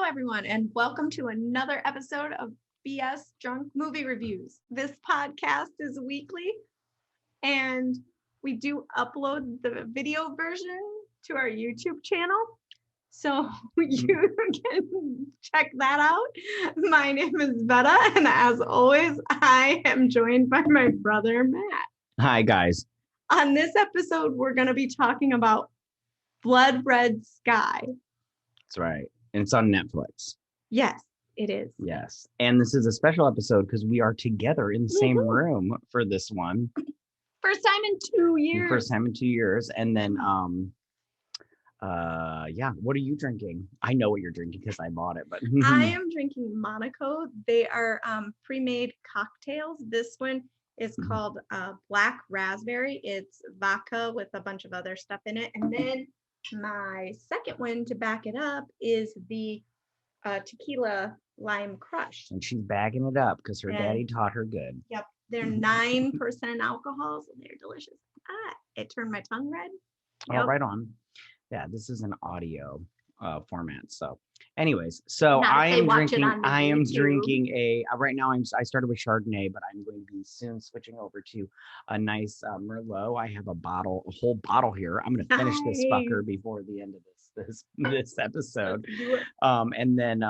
everyone, and welcome to another episode of BS Drunk Movie Reviews. This podcast is weekly, and we do upload the video version to our YouTube channel, so you can check that out. My name is Vetta, and as always, I am joined by my brother, Matt. Hi, guys. On this episode, we're going to be talking about Blood Red Sky. That's right. And it's on Netflix. Yes, it is. Yes. And this is a special episode because we are together in the same room for this one. First time in 2 years. First time in 2 years. And then, what are you drinking? I know what you're drinking because I bought it, but I am drinking Monaco. They are pre-made cocktails. This one is called Black Raspberry. It's vodka with a bunch of other stuff in it. And then my second one to back it up is the tequila lime crush. And she's bagging it up because her daddy taught her good. Yep. They're 9% alcohol, so they're delicious. It turned my tongue red. Yep. Oh, right on. Yeah, this is an audio format. So anyways, so I am drinking right now I started with Chardonnay, but I'm going to be soon switching over to a nice Merlot. I have a whole bottle here. I'm going to finish this fucker before the end of this episode. And then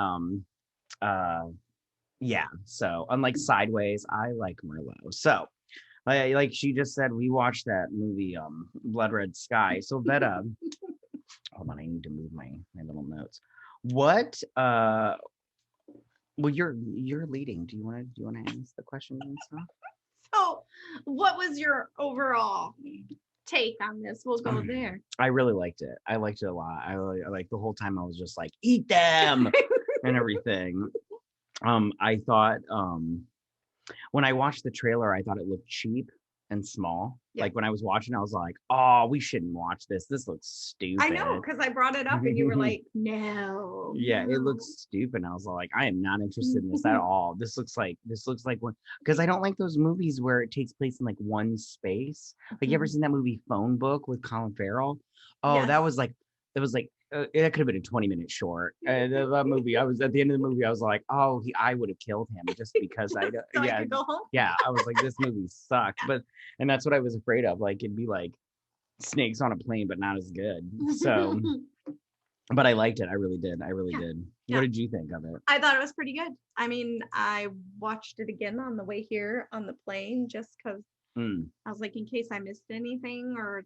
so unlike Sideways, I like Merlot. So like she just said, we watched that movie Blood Red Sky. So Vetta, hold on, I need to move my little notes. What you're leading. Do you want to ask the questions and stuff? So what was your overall take on this? We'll go there. I really liked it. I liked it a lot. I like the whole time I was just like, eat them and everything. I thought when I watched the trailer, I thought it looked cheap and small. Yep. Like when I was watching, I was like, oh, we shouldn't watch this. This looks stupid. I know, because I brought it up and you were like, no. Yeah, it looks stupid. I was like, I am not interested in this at all. This looks like one, because I don't like those movies where it takes place in like one space. Like, you ever seen that movie Phone Book with Colin Farrell? Oh, yes. That was like it could have been a 20-minute short. That movie, I was at the end of the movie, I was like, oh, I would have killed him just because I could go home. Yeah, I was like, this movie sucked. And that's what I was afraid of. Like, it'd be like Snakes on a Plane, but not as good. So, but I liked it. I really did. Yeah. What did you think of it? I thought it was pretty good. I mean, I watched it again on the way here on the plane just because I was like, in case I missed anything or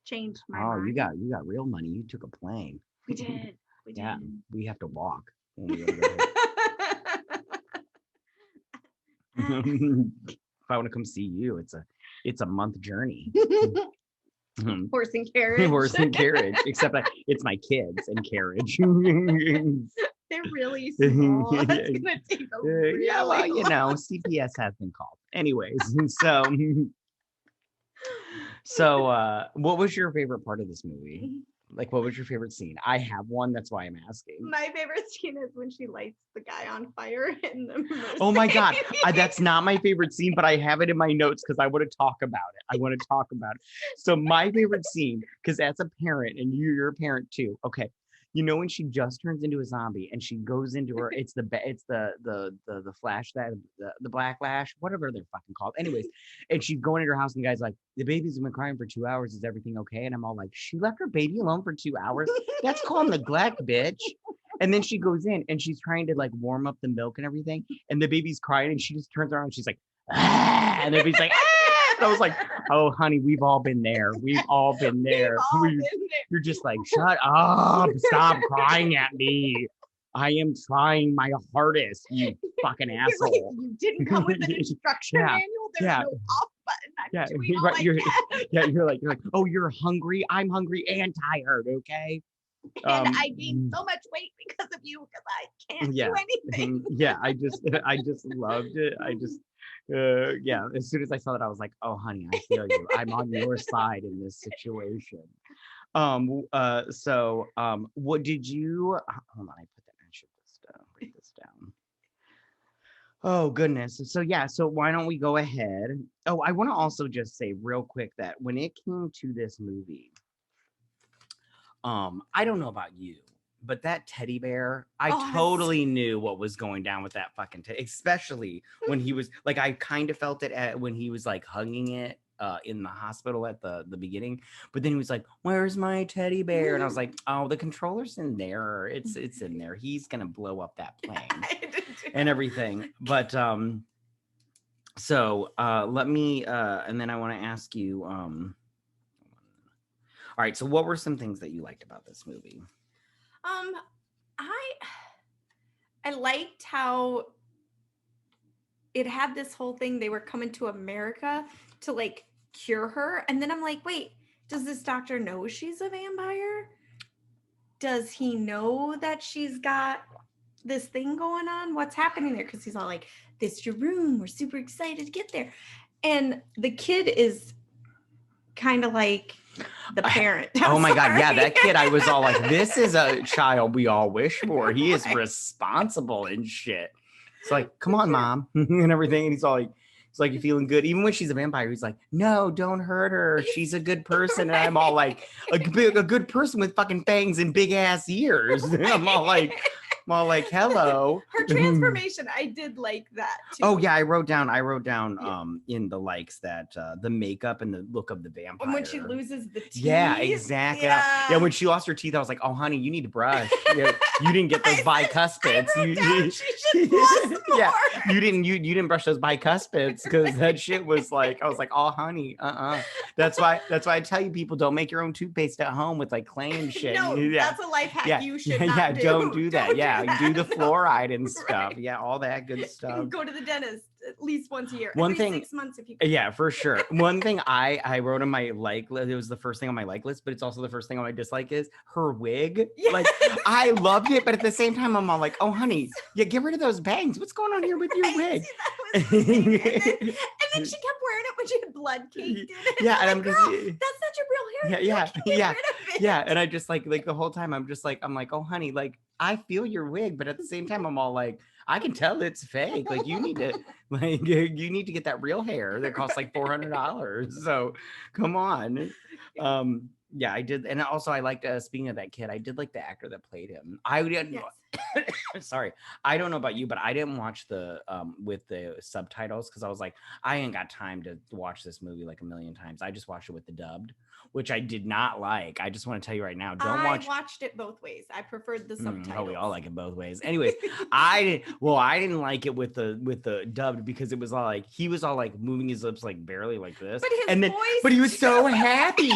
changed my mind. You got real money. You took a plane. We did. Yeah, we have to walk. If I want to come see you, it's a month journey. Horse and carriage. Except it's my kids and carriage. They're really small. It's gonna take a really long. CPS has been called. Anyways, so what was your favorite part of this movie? Like, what was your favorite scene? I have one, that's why I'm asking. My favorite scene is when she lights the guy on fire in the Mercedes. Oh my God, that's not my favorite scene, but I have it in my notes because I want to talk about it. So my favorite scene, because as a parent, and you're a parent too, okay, you know when she just turns into a zombie and she goes into her, it's the flash, the black lash, whatever they're fucking called. Anyways, and she's going into her house and the guy's like, the baby's been crying for 2 hours. Is everything okay? And I'm all like, she left her baby alone for 2 hours? That's called neglect, bitch. And then she goes in and she's trying to like warm up the milk and everything. And the baby's crying and she just turns around and she's like, ah! And the baby's like, ah! And I was like, oh, honey, we've all been there. You're just like, shut up. Stop crying at me. I am trying my hardest, you fucking asshole. Like, you didn't come with an instruction manual. There's no off button. You're like, oh, you're hungry. I'm hungry and tired. Okay. And I gained so much weight because of you because I can't do anything. I just loved it. As soon as I saw that, I was like, oh, honey, I feel you. I'm on your side in this situation. What did you, hold on, I should write this down. Oh, goodness. So why don't we go ahead? Oh, I want to also just say real quick that when it came to this movie, I don't know about you, But that teddy bear, I Oh, totally knew what was going down with that fucking teddy, especially when he was like, I kind of felt it when he was like hugging it in the hospital at the beginning. But then he was like, "Where's my teddy bear?" And I was like, "Oh, the controller's in there. It's in there. He's gonna blow up that plane and everything." But so let me and then I want to ask you all right, so what were some things that you liked about this movie? I liked how it had this whole thing. They were coming to America to like cure her, and then I'm like, wait, does this doctor know she's a vampire? Does he know that she's got this thing going on? What's happening there? Because he's all like, "This is your room. We're super excited to get there," and the kid is kind of like the parent. Oh my God. Yeah, that kid, I was all like, this is a child we all wish for. He is responsible and shit. It's like, come on, mom, and everything. And he's all like, you feeling good? Even when she's a vampire, he's like, no, don't hurt her. She's a good person. And I'm all like, a good person with fucking fangs and big ass ears. And I'm all like, hello. Her transformation, I did like that too. Oh yeah, I wrote down in the likes that the makeup and the look of the vampire. And when she loses the teeth. Yeah, exactly. Yeah, when she lost her teeth, I was like, oh honey, you need to brush. You didn't get those bicuspids. She should floss more. Yeah, you didn't brush those bicuspids because that shit was like, I was like, oh honey, That's why I tell you, people, don't make your own toothpaste at home with like clay and shit. No, that's a life hack you should not do. Don't do that. Do the fluoride and stuff. Right. Yeah, all that good stuff. Go to the dentist at least once a year. Every 6 months if you can. Yeah, for sure. One thing I wrote on my like list, it was the first thing on my like list, but it's also the first thing on my dislike, is her wig. Yeah. Like I loved it, but at the same time I'm all like, oh honey, yeah, get rid of those bangs. What's going on here with your wig? And then she kept wearing it when she had blood caked in it. Yeah, and I'm like, girl, that's not your real hair. Yeah. And I just like the whole time I'm like, oh honey, like I feel your wig, but at the same time I'm all like, I can tell it's fake. Like you need to get that real hair that costs like $400. So come on. Yeah, I did. And also I liked, speaking of that kid, I did like the actor that played him. I didn't, sorry, I don't know about you, but I didn't watch the with the subtitles because I was like, I ain't got time to watch this movie like a million times. I just watched it with the dubbed, which I did not like. I just want to tell you right now, I watched it both ways. I preferred the subtitles. Oh, we all like it both ways. Anyways, I didn't like it with the dubbed because it was all like, he was all like moving his lips like barely like this. But his voice, but he was so happy.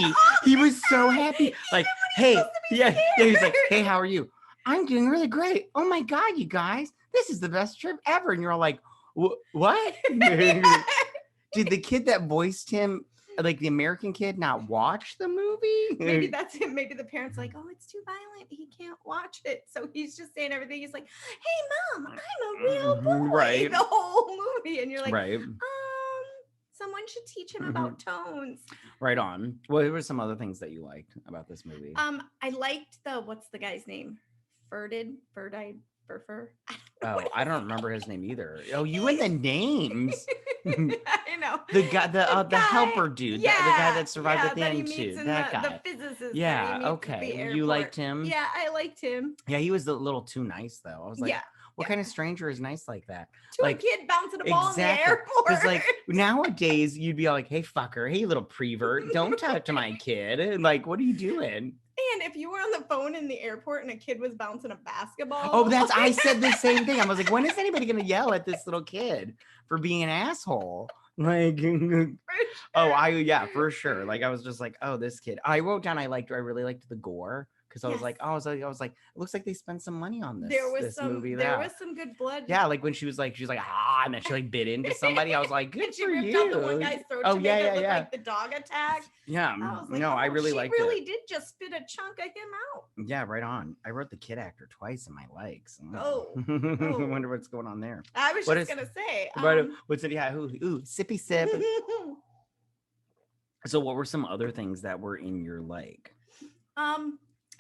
He was so happy. Like, hey, he's like, hey, how are you? I'm doing really great. Oh my God, you guys, this is the best trip ever. And you're all like, what? Did the kid that voiced him, like the American kid, not watch the movie? Maybe that's it. Maybe the parents are like, oh, it's too violent. He can't watch it. So he's just saying everything. He's like, hey, mom, I'm a real boy. Right. The whole movie. And you're like, right. Someone should teach him about tones. Right on. What were some other things that you liked about this movie? I liked what's the guy's name? Furfur. Oh, I don't remember his name either. Oh, you and the names. I know. The guy, the helper dude. Yeah, the guy that survived at the end too. That guy. The physicist. Yeah. Okay. You liked him? Yeah, I liked him. Yeah, he was a little too nice though. I was like, what kind of stranger is nice like that? To a kid bouncing a ball in the airport. Because like nowadays you'd be all like, hey fucker, hey little prevert, don't talk to my kid. Like, what are you doing? And if you were on the phone in the airport and a kid was bouncing a basketball. Oh, I said the same thing. I was like, when is anybody going to yell at this little kid for being an asshole? Like, for sure. Like, I was just like, oh, this kid. I wrote down, I really liked the gore. Because I was like, it looks like they spent some money on this. There was some good blood. Yeah, like when she was like, and then she like bit into somebody. I was like, good for you. She ripped out the one guy's throat to make it look like the dog attack. Yeah, I really liked it. She really did just spit a chunk of him out. Yeah, right on. I wrote the kid actor twice in my likes. Oh. I wonder what's going on there. I was just gonna say. What's it? Yeah, ooh, sippy sip. So, what were some other things that were in your like?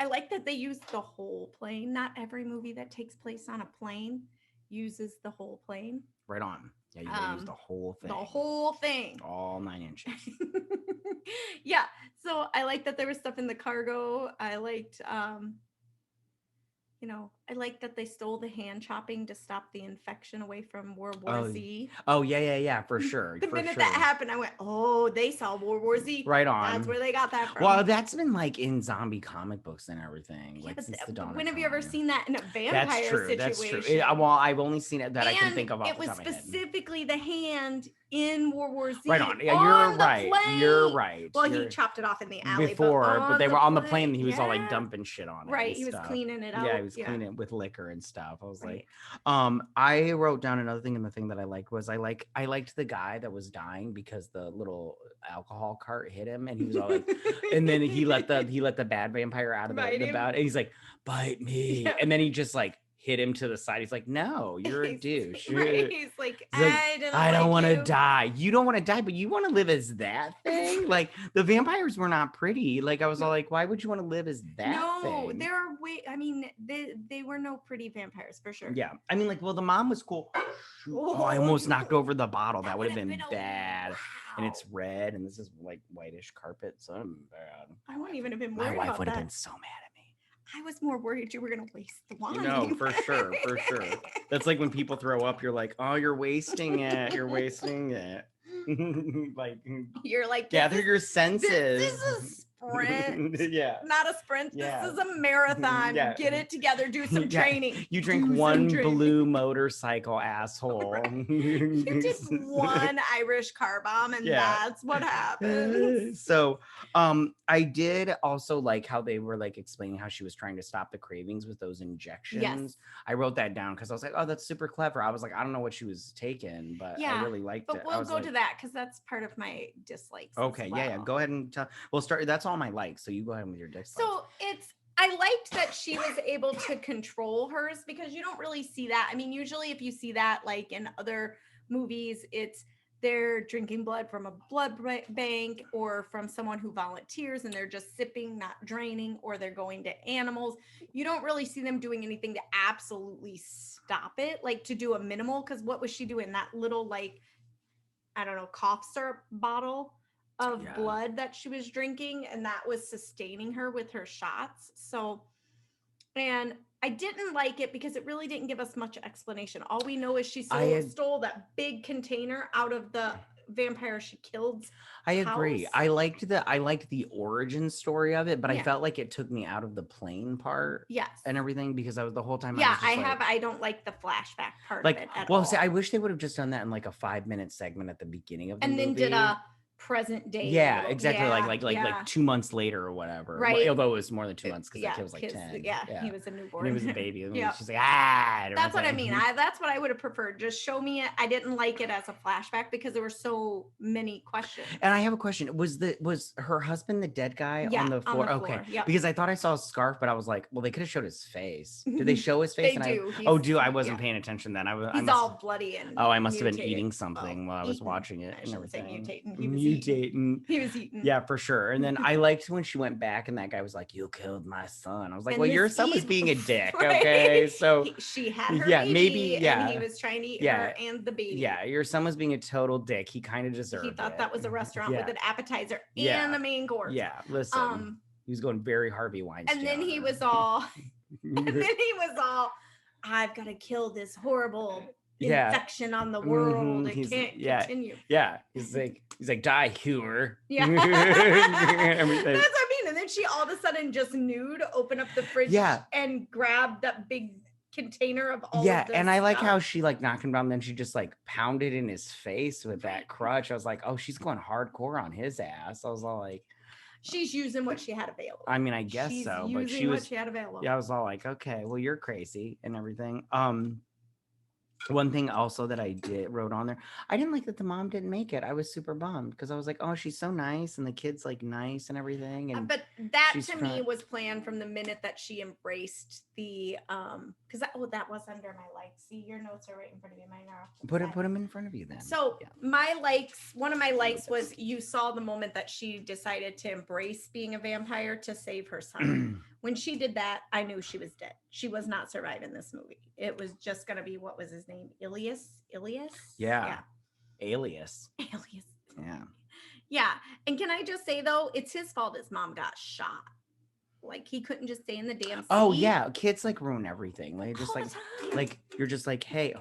I like that they used the whole plane. Not every movie that takes place on a plane uses the whole plane. Right on. Yeah, you use the whole thing. The whole thing. All 9 inches. Yeah. So I like that there was stuff in the cargo. I liked you know, I like that they stole the hand chopping to stop the infection away from World War Oh, Z. yeah, for sure. The For minute sure. that happened, I went, oh, they saw World War Z. Right on. That's where they got that from. Well, that's been like in zombie comic books and everything. Yeah, Like but since the dawn when of have you ever time. seen that in a vampire That's true. situation? That's true. Well, I've only seen it that I can think of off it the was top of my head. specifically the hand in World War Z. Right on. Yeah, you're right. You're right. Well, he chopped it off in the alley before, but they were on the plane. He was all like yeah. dumping shit on it. Right, he was cleaning it out. Yeah, he was cleaning it with liquor and stuff. I was Right. like, I wrote down another thing, and the thing that I liked was I liked the guy that was dying because the little alcohol cart hit him, and he was all like, and then he let the bad vampire out of the bout, and he's like, bite me, and then he just like hit him to the side. He's like, no, you're a douche. Right. He's like, I don't want to die. You don't want to die, but you want to live as that thing. Like the vampires were not pretty. Like I was all like, why would you want to live as that thing? No, there are I mean, they were no pretty vampires for sure. Yeah, I mean, like, well, the mom was cool. Oh, I almost knocked over the bottle. That would have been bad. Wow. And it's red, and this is like whitish carpet, so I'm bad. I wouldn't even have been worried. My wife would have been so mad at me. I was more worried you were gonna waste the wine. No, for sure. That's like when people throw up, you're like, oh, you're wasting it. You're wasting it. Like you're like, gather your senses. This is a sprint. Yeah. Not a sprint. Yeah. This is a marathon. Yeah. Get it together. Do some training. You drink one blue motorcycle, asshole. You did one Irish car bomb, and that's what happens. So I did also like how they were like explaining how she was trying to stop the cravings with those injections. Yes. I wrote that down because I was like, oh, that's super clever. I was like, I don't know what she was taking, but I really liked it. But we'll go to that because that's part of my dislikes. Okay, yeah. Go ahead and tell. We'll start. That's all my likes. So you go ahead with your dislikes. So I liked that she was able to control hers because you don't really see that. I mean, usually if you see that like in other movies, they're drinking blood from a blood bank or from someone who volunteers and they're just sipping, not draining, or they're going to animals. You don't really see them doing anything to absolutely stop it, like to do a minimal. Because what was she doing? That little like, I don't know, cough syrup bottle of blood that she was drinking, and that was sustaining her with her shots. So, and I didn't like it because it really didn't give us much explanation. All we know is she stole that big container out of the vampire she killed. I agree. House. I liked the origin story of it, but I felt like it took me out of the plane part. Yes. And everything because I was the whole time. I don't like the flashback part of it at all. See, I wish they would have just done that in like a 5-minute segment at the beginning of the movie. And then did a present day. Yeah, exactly. Like 2 months later or whatever. Right. Although it was more than 2 months because the kid was like 10. Yeah, he was a newborn. And he was a baby. And she's like, That's what I mean. That's what I would have preferred. Just show me it. I didn't like it as a flashback because there were so many questions. And I have a question. Was her husband the dead guy on the floor? Okay. Yep. Because I thought I saw a scarf, but I was like, well, they could have showed his face. Did they show his face? They do. I wasn't paying attention then. He's all bloody and I must have been eating something while I was watching it. I shouldn't say mutating. He was eating. Yeah, for sure. And then I liked when she went back and that guy was like, you killed my son. I was like, well, your son was being a dick. Right? Okay. So she had her baby, and he was trying to eat her and the baby. Yeah, your son was being a total dick. He kind of deserved it. He thought that was a restaurant with an appetizer and a main course. Yeah, listen. He was going very Harvey Weinstein. And then he was all I've got to kill this horrible infection on the world. It can't continue. Yeah. He's like, die, Hoover. Yeah. That's what I mean. And then she all of a sudden just nude, open up the fridge and grab that big container of all of this and I like stuff. how she like knocked him down, then she just like pounded in his face with that crutch. I was like, oh, she's going hardcore on his ass. I was all like, she's using what she had available. I mean, I guess so, but she was what she had available. Yeah, I was all like, okay, well, you're crazy and everything. One thing also that I wrote on there, I didn't like that the mom didn't make it. I was super bummed because I was like, oh, she's so nice and the kid's like nice and everything. And but that to me was planned from the minute that she embraced the because that was under my likes. See, your notes are right in front of you. Mine are put them in front of you then. So my likes, one of my likes was you saw the moment that she decided to embrace being a vampire to save her son. When she did that, I knew she was dead. She was not surviving this movie. It was just going to be, what was his name? Ilias? Yeah. Alias. Yeah. Yeah. And can I just say, though, it's his fault his mom got shot. Like he couldn't just stay in the damn seat. Oh yeah, kids like ruin everything. Like just all like the time. you're just like, hey,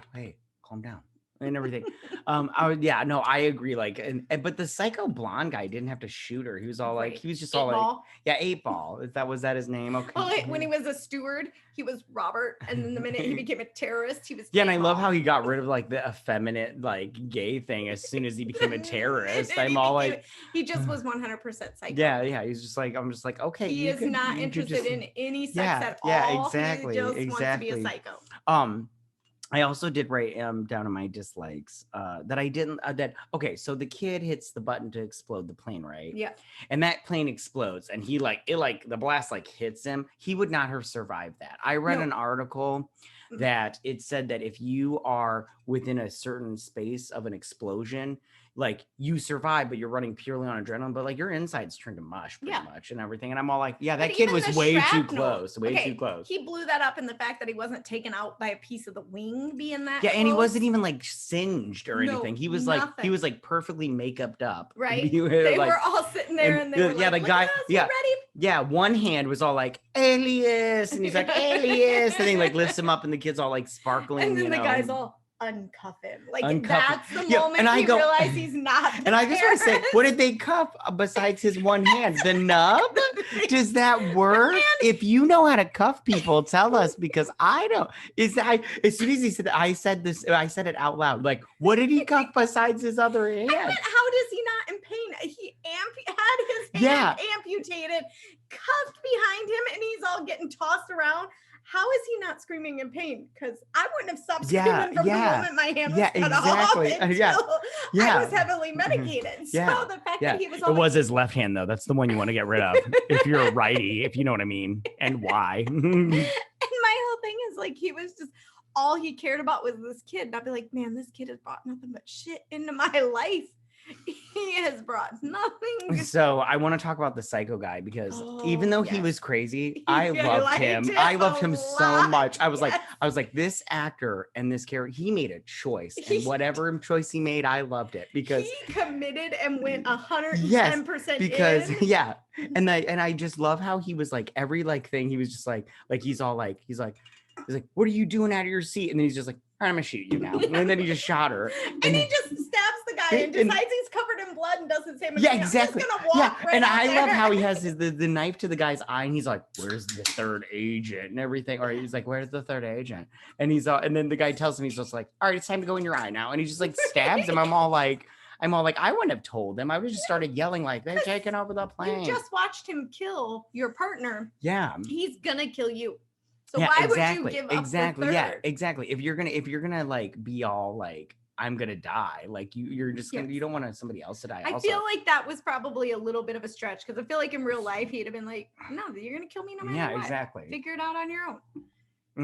calm down and everything. I agree. Like but the psycho blonde guy didn't have to shoot her. He was all like, he was just all like, yeah, 8-Ball. Was that his name? Okay. Well, when he was a steward, he was Robert, and then the minute he became a terrorist, he was and I love how he got rid of like the effeminate like gay thing as soon as he became a terrorist. I'm all like, he just was 100% psycho. Yeah. He's just like, I'm just like, okay. He is not interested in any sex at all. Yeah, exactly. He just wants to be a psycho. I also did write down on my dislikes that I didn't okay, so the kid hits the button to explode the plane, right? Yeah. And that plane explodes and he the blast like hits him. He would not have survived that. I read an article that it said that if you are within a certain space of an explosion, like you survive, but you're running purely on adrenaline, but like your insides turn to mush pretty much and everything. And I'm all like, yeah, that kid was way too close. Too close. He blew that up in the fact that he wasn't taken out by a piece of the wing being that and close. He wasn't even like singed or anything. He was nothing. He was like perfectly makeuped up. Right. They were all sitting there and they were like, the guy, ready? Yeah, one hand was all like Alias, and he's like Alias, and he like lifts him up, and the kid's all like sparkling. And then the guy's all uncuff him. That's the moment and I realize he's not there. And I just want to say, what did they cuff besides his one hand? The nub? Does that work? If you know how to cuff people, tell us, because I don't. As soon as he said I said it out loud. Like, what did he cuff besides his other hand? How does he not in pain? He had his hand amputated, cuffed behind him, and he's all getting tossed around. How is he not screaming in pain? Because I wouldn't have stopped screaming from the moment my hand was cut off until I was heavily medicated. So the fact that he was it was his left hand, though. That's the one you want to get rid of if you're a righty, if you know what I mean, and why. And my whole thing is like, he was just, all he cared about was this kid. And I'd be like, man, this kid has brought nothing but shit into my life. He has brought nothing. So I want to talk about the psycho guy because even though he was crazy, I loved him. I loved him so much. I was like, this actor and this character, he made a choice, and whatever choice he made, I loved it because he committed and went 110%. Because and I just love how he was like every like thing. He was just like he's like, what are you doing out of your seat? And then he's just like, I'm gonna shoot you now. And then he just shot her. And he just stabs the guy and decides he's covered in blood and doesn't say anything. Yeah, exactly. I'm just gonna walk right and I there. love how he has the knife to the guy's eye, and he's like, "Where's the third agent?" and everything. Or he's like, "Where's the third agent?" And and then the guy tells him, he's just like, "All right, it's time to go in your eye now." And he just like stabs him. I'm all like, I wouldn't have told him. I would just started yelling like, "They're taking over the plane." You just watched him kill your partner. Yeah. He's gonna kill you. So why would you give up the third? Yeah, exactly. If you're gonna like be all like, I'm gonna die, like you're just gonna, you don't want somebody else to die. I feel like that was probably a little bit of a stretch, because I feel like in real life he'd have been like, no, you're gonna kill me no matter what. Exactly. Figure it out on your own.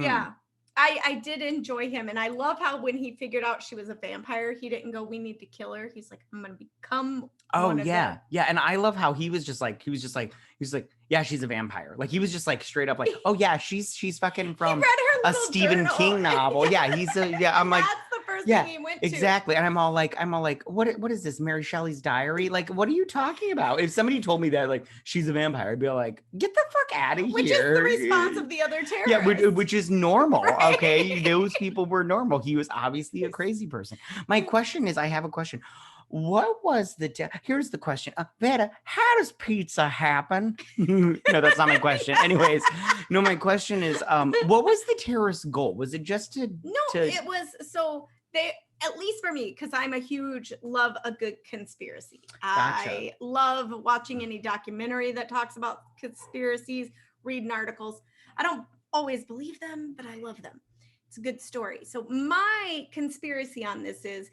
Yeah. I did enjoy him, and I love how when he figured out she was a vampire, he didn't go, we need to kill her. He's like, I'm gonna become one of them. Yeah. And I love how he was like, yeah, she's a vampire. Like he was just like straight up like, oh yeah, she's fucking from a Stephen King novel. Yeah, I'm like, that's the first thing he went to. Exactly. And I'm all like, what is this, Mary Shelley's diary? Like, what are you talking about? If somebody told me that like she's a vampire, I'd be like, get the fuck out of here. Which is the response of the other terrorists. Yeah, which is normal. Right. Okay, those people were normal. He was obviously a crazy person. My question is, I have a question. What was here's the question. Vetta, how does pizza happen? No, that's not my question. Anyways, no, my question is, what was the terrorist goal? Was it just to... It was, so they, at least for me, because I'm love a good conspiracy. Gotcha. I love watching any documentary that talks about conspiracies, reading articles. I don't always believe them, but I love them. It's a good story. So my conspiracy on this is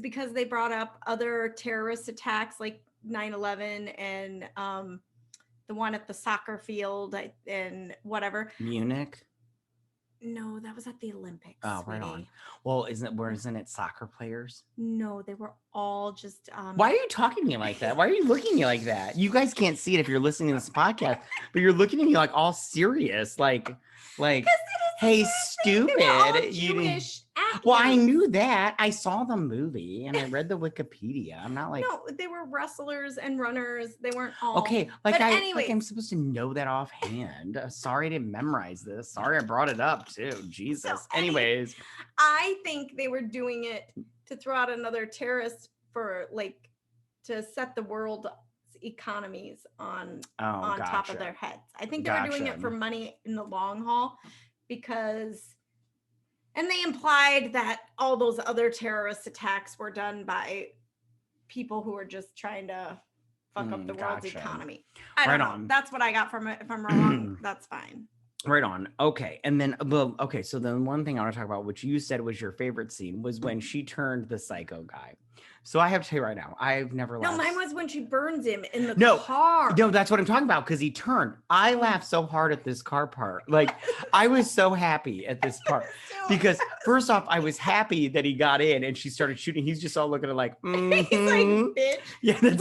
because they brought up other terrorist attacks like 9/11 and the one at the soccer field and whatever. Munich? No, that was at the Olympics. Oh, right on. Well, isn't it soccer players? No, they were all just... Why are you talking to me like that? Why are you looking at me like that? You guys can't see it if you're listening to this podcast, but you're looking at me like all serious, like, hey, stupid. They were all Jewish Well, I knew that. I saw the movie and I read the Wikipedia. I'm not like no, they were wrestlers and runners. They weren't all okay. Like but I anyways, like I'm supposed to know that offhand. Sorry I didn't memorize this. Sorry I brought it up too. Jesus. So Anyways, I think they were doing it to throw out another terrorist for like to set the world's economies on top of their heads. I think they were doing it for money in the long haul because and they implied that all those other terrorist attacks were done by people who were just trying to fuck up the world's economy. I don't know. That's what I got from it. If I'm wrong, that's fine. Right on. Okay. And then, well, okay. So then one thing I want to talk about, which you said was your favorite scene, was when she turned the psycho guy. So I have to tell you right now, I've never laughed. No, mine was when she burns him in the car. No, that's what I'm talking about because he turned. I laughed so hard at this car part. Like, I was so happy at this part because first off, I was happy that he got in and she started shooting. He's just all looking at her like, He's like, bitch. Yeah, that's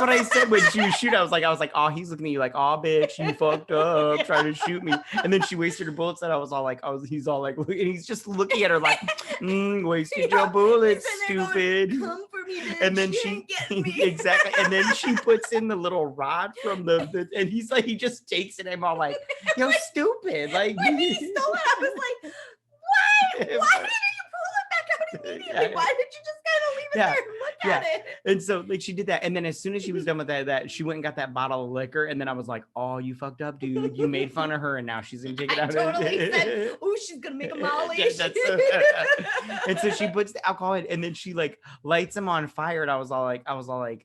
what I said when she was shooting. I was like, oh, he's looking at you like, oh, bitch, you fucked up trying to shoot me. And then she wasted her bullets, and I was all like, he's all like, and he's just looking at her like, wasted your bullets, stupid. Going, come for me, bitch. And then exactly, and then she puts in the little rod from the and he's like, he just takes it, and I'm all like, yo, stupid. Like when he stole it, I was like, why didn't you pull it back out immediately? Why did you just kind of leave it there and look at it? And so like she did that, and then as soon as she was done with that she went and got that bottle of liquor, and then I was like, oh, you fucked up, dude. You made fun of her, and now she's gonna take it out. I totally said, oh, she's gonna make a molly. And so she puts the alcohol in, and then she like lights him on fire, and I was all like,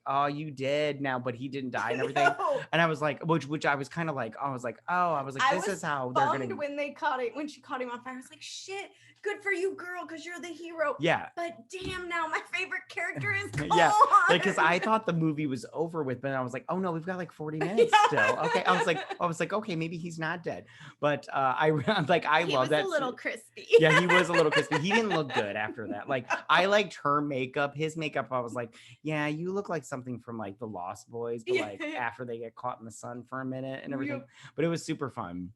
oh, you dead now, but he didn't die and everything. No. And I was like, which I was kind of like, this is how they're gonna. When they caught it, when she caught him on fire, I was like, shit. Good for you, girl, because you're the hero. Yeah. But damn, now my favorite character is gone. Yeah. Like, because I thought the movie was over with, but I was like, oh no, we've got like 40 minutes still. Okay. I was like, okay, maybe he's not dead. But I love that. He was a little crispy. Yeah, he was a little crispy. He didn't look good after that. Like, I liked her makeup. His makeup, I was like, yeah, you look like something from like the Lost Boys, but like after they get caught in the sun for a minute and everything. But it was super fun.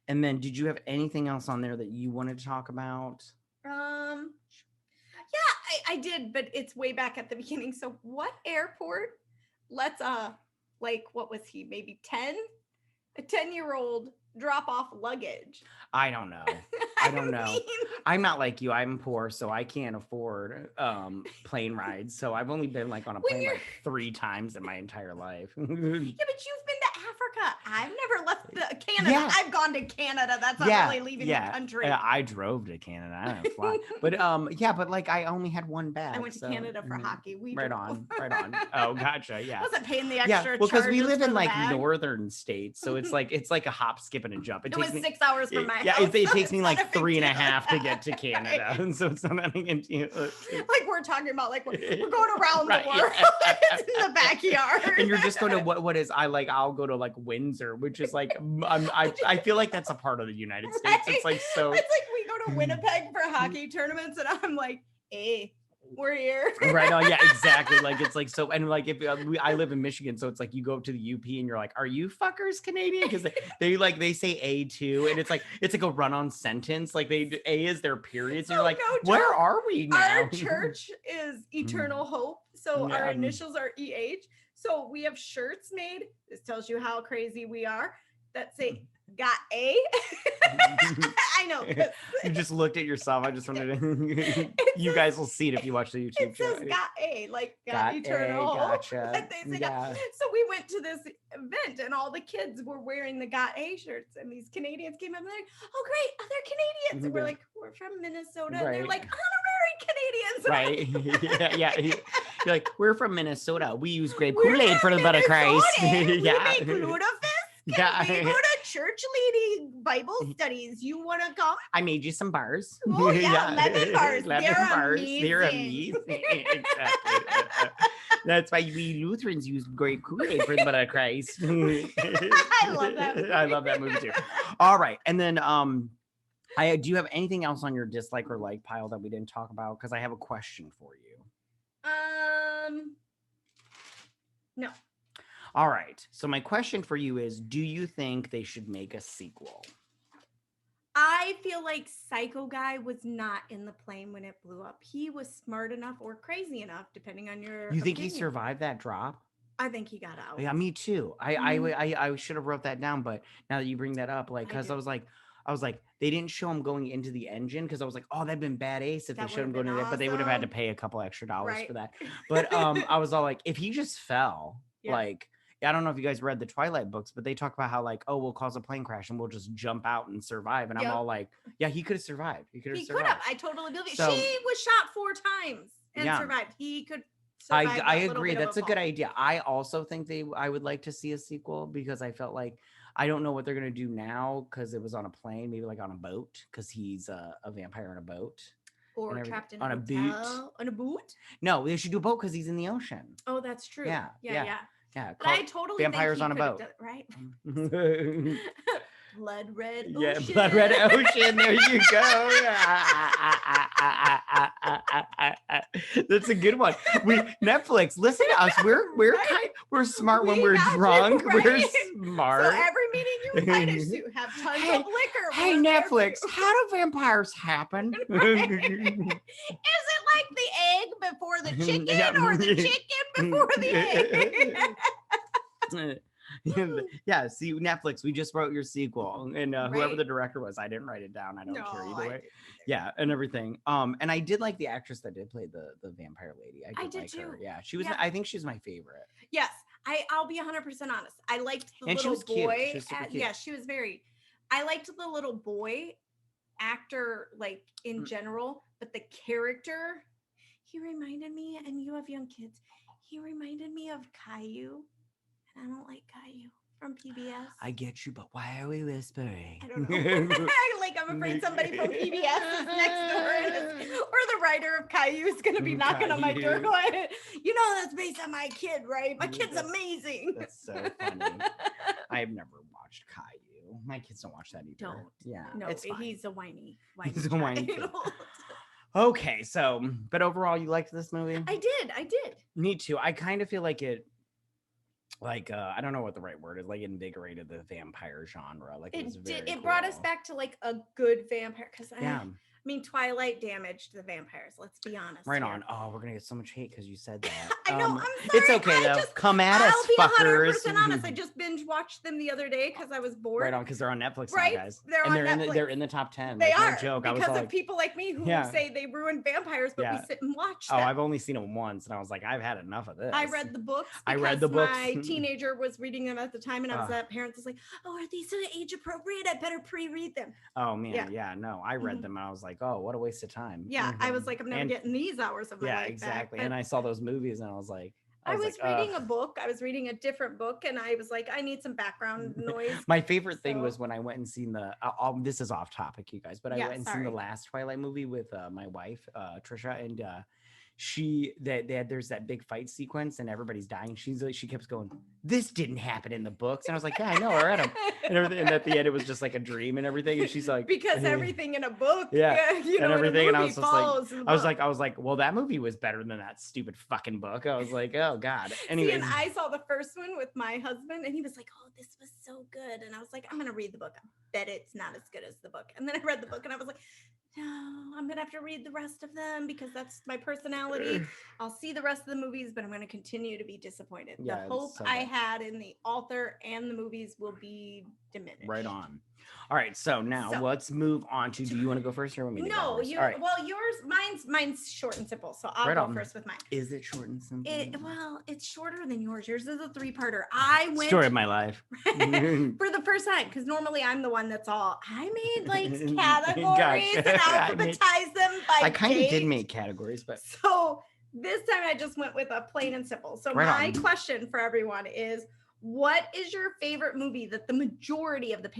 And then did you have anything else on there that you wanted to talk about? Yeah, I did, but it's way back at the beginning. So what airport lets like what was he, maybe 10? A 10-year-old drop off luggage? I don't know. I don't know. I'm not like you. I'm poor, so I can't afford plane rides. So I've only been like on a plane like 3 times in my entire life. Yeah, but you've been to Africa. I've never left Canada. Yeah. I've gone to Canada. That's not really leaving the country. I drove to Canada. I didn't fly. But but like I only had one bag. I went to Canada for hockey. Right on. Oh, gotcha. Yeah. Wasn't paying the extra. Yeah, well, because we live in like northern states, so it's like a hop, skip, and a jump. It was 6 hours from my house. Yeah, it takes me like 3.5 to get to Canada, and so it's not that like we're talking about like we're going around the world. It's in the backyard, and you're just going to what is I'll go to like Windsor, which is like I feel like that's a part of the United States. It's like so. It's like we go to Winnipeg for hockey tournaments, and I'm like, hey. We're here. Right on. Yeah, exactly. Like it's like so, and like if I live in Michigan, so it's like you go up to the UP and you're like, are you fuckers Canadian? Because they say A2, and it's like a run-on sentence. Like A is their periods. And you're like, where are we now? Our church is Eternal Hope, so our initials are EH. So we have shirts made. This tells you how crazy we are. That say got A. I know. You just looked at yourself. I just wanted to. You guys will see it if you watch the YouTube. It says got A, like got eternal. Gotcha. Like so we went to this event, and all the kids were wearing the got A shirts, and these Canadians came up and they're like, "Oh, great, other Canadians!" And we're like, "We're from Minnesota." And they're like, "Honorary Canadians!" Right? Yeah. You're like, "We're from Minnesota. We use grape Kool-Aid for the butter Christ." We make lutefisk. Yeah. We go to church lady Bible studies. You want to come? I made you some bars. Oh, yeah. Lemon bars. They're amazing. Exactly. That's why we Lutherans use grape Kool-Aid for the blood of Christ. I love that movie. I love that movie too. All right. And then do you have anything else on your dislike or like pile that we didn't talk about? Because I have a question for you. No. All right. So my question for you is, do you think they should make a sequel? I I feel like Psycho Guy was not in the plane when it blew up. He was smart enough or crazy enough, depending on your You think he opinion. survived that drop? I think he got out. Yeah, me too. I should have wrote that down, but now that you bring that up, like, because I was like, they didn't show him going into the engine because I was like, oh, that'd been bad ace if they showed him going in there, but they would have had to pay a couple extra dollars for that. But I was all like, if he just fell, like, I don't know if you guys read the Twilight books, but they talk about how like, oh, we'll cause a plane crash and we'll just jump out and survive. And I'm all like, yeah, he could have survived. He could have. I totally believe it. So, she was shot 4 times and survived. He could. I agree. That's a good idea. I also think I would like to see a sequel because I felt like I don't know what they're gonna do now because it was on a plane, maybe like on a boat because he's a vampire on a boat. Or trapped in on a boot. On a boot? No, they should do a boat because he's in the ocean. Oh, that's true. Yeah. But I totally vampires on a boat, right? Blood red ocean. Yeah, blood red ocean. There you go. That's a good one. Netflix, listen to us. We're smart when we're drunk. We're smart. So every meeting you invite us to have tons of liquor. Hey, Netflix, how do vampires happen? Is it like the egg before the chicken or the chicken before the egg? Yeah, see, Netflix, we just wrote your sequel, and whoever the director was, I didn't write it down. I don't care either way. Yeah, and everything. And I did like the actress that did play the vampire lady. I did like too. Her. Yeah, she was. I think she's my favorite. Yes, I'll be 100% honest. I liked the little boy. She was cute. Yeah, she was very. I liked the little boy actor, like in general, but the character, he reminded me. And you have young kids. He reminded me of Caillou. I don't like Caillou from PBS. I get you, but why are we whispering? I don't know. I'm afraid somebody from PBS is next door, or the writer of Caillou is going to be knocking on my door going, you know, that's based on my kid, right? My kid's amazing. That's so funny. I've never watched Caillou. My kids don't watch that either. Don't. Yeah. No, it's fine. he's a whiny He's a whiny kid. Okay, so, but overall, you liked this movie? I did. Me too. I kind of feel like it, like I don't know what the right word is, like invigorated the vampire genre. Like it brought us back to like a good vampire, because I mean, Twilight damaged the vampires. Let's be honest. Right on. Oh, we're gonna get so much hate because you said that. I know. I'm sorry. It's okay though. Come at us, fuckers. I'll be 100% honest. I just binge watched them the other day because I was bored. Right on, because they're on Netflix now, guys. They're on Netflix. They're in the top 10. They are. No joke. Because of people like me who say they ruin vampires, but we sit and watch them. Oh, I've only seen them once, and I was like, I've had enough of this. I read the books. My teenager was reading them at the time, and I was at parents was like, "Oh, are these age appropriate? I better pre-read them." Oh man, yeah. No, I read them, and I was like, oh, what a waste of time. Yeah, I was like, I'm never getting these hours of my life. Yeah, exactly. And I saw those movies, and I was like, I was reading a book. I was reading a different book, and I was like, I need some background noise. My favorite thing was when I went and seen this is off topic, you guys, but I went and seen the last Twilight movie with my wife, Trisha, and there's that big fight sequence and everybody's dying. She kept going, this didn't happen in the books, and I was like, yeah, I know, I read them, and everything. And at the end, it was just like a dream and everything. And she's like, because everything in a book, you know, and everything. And I was just like, well, that movie was better than that stupid fucking book. I was like, oh god. Anyways, and I saw the first one with my husband, and he was like, oh, this was so good, and I was like, I'm gonna read the book. I bet it's not as good as the book. And then I read the book, and I was like, no, I'm gonna have to read the rest of them because that's my personality. I'll see the rest of the movies, but I'm gonna continue to be disappointed. The hope I had in the author and the movies will be diminished. Right on. All right, so now let's move on to. Do you want to go first, or want me to go first? Right. Well, mine's short and simple, so I'll go first with mine. Is it short and simple? It's shorter than yours. Yours is a 3-parter. I went story of my life for the first time, because normally I'm the one that's all. I made like categories and alphabetize them by. I kind of did make categories, but so this time I just went with a plain and simple. So my question for everyone is, what is your favorite movie that the majority of the